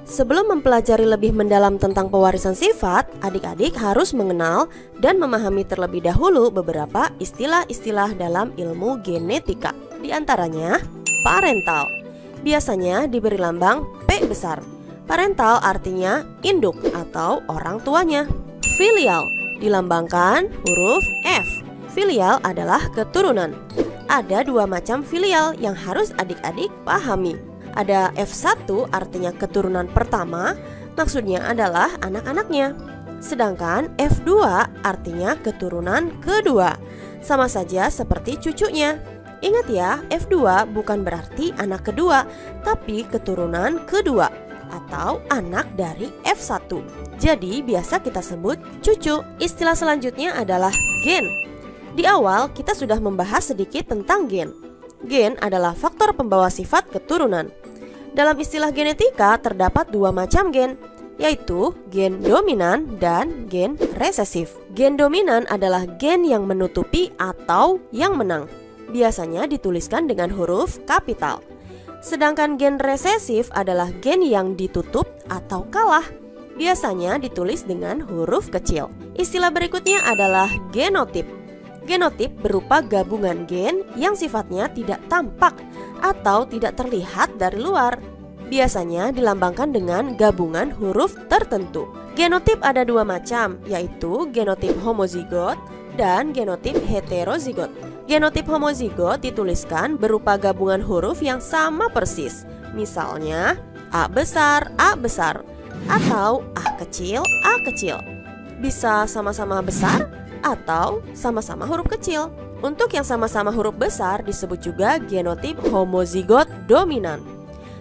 Sebelum mempelajari lebih mendalam tentang pewarisan sifat, adik-adik harus mengenal dan memahami terlebih dahulu beberapa istilah-istilah dalam ilmu genetika. Di antaranya, parental. Biasanya diberi lambang P besar. Parental artinya induk atau orang tuanya. Filial dilambangkan huruf F. Filial adalah keturunan. Ada dua macam filial yang harus adik-adik pahami. Ada F1 artinya keturunan pertama, maksudnya adalah anak-anaknya. Sedangkan F2 artinya keturunan kedua, sama saja seperti cucunya. Ingat ya, F2 bukan berarti anak kedua, tapi keturunan kedua atau anak dari F1. Jadi biasa kita sebut cucu. Istilah selanjutnya adalah gen. Di awal kita sudah membahas sedikit tentang gen. Gen adalah faktor pembawa sifat keturunan. Dalam istilah genetika terdapat dua macam gen, yaitu gen dominan dan gen resesif. Gen dominan adalah gen yang menutupi atau yang menang. Biasanya dituliskan dengan huruf kapital. Sedangkan gen resesif adalah gen yang ditutup atau kalah. Biasanya ditulis dengan huruf kecil. Istilah berikutnya adalah genotip. Genotip berupa gabungan gen yang sifatnya tidak tampak atau tidak terlihat dari luar. Biasanya dilambangkan dengan gabungan huruf tertentu. Genotip ada dua macam, yaitu genotip homozigot dan genotip heterozigot. Genotip homozigot dituliskan berupa gabungan huruf yang sama persis. Misalnya A besar, atau A kecil, A kecil. Bisa sama-sama besar atau sama-sama huruf kecil. Untuk yang sama-sama huruf besar disebut juga genotip homozigot dominan.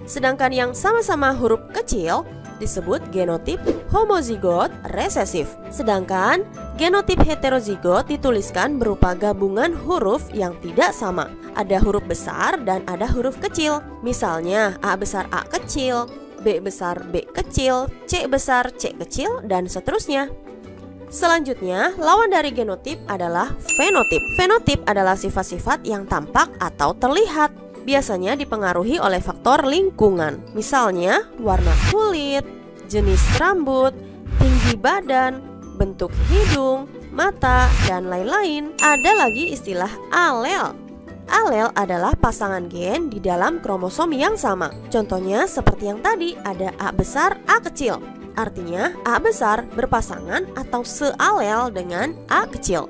Sedangkan yang sama-sama huruf kecil disebut genotip homozigot resesif. Sedangkan genotip heterozigot dituliskan berupa gabungan huruf yang tidak sama. Ada huruf besar dan ada huruf kecil. Misalnya A besar A kecil, B besar B kecil, C besar C kecil, dan seterusnya. Selanjutnya, lawan dari genotip adalah fenotip. Fenotip adalah sifat-sifat yang tampak atau terlihat. Biasanya dipengaruhi oleh faktor lingkungan. Misalnya, warna kulit, jenis rambut, tinggi badan, bentuk hidung, mata, dan lain-lain. Ada lagi istilah alel. Alel adalah pasangan gen di dalam kromosom yang sama. Contohnya seperti yang tadi, ada A besar, A kecil. Artinya A besar berpasangan atau sealel dengan A kecil.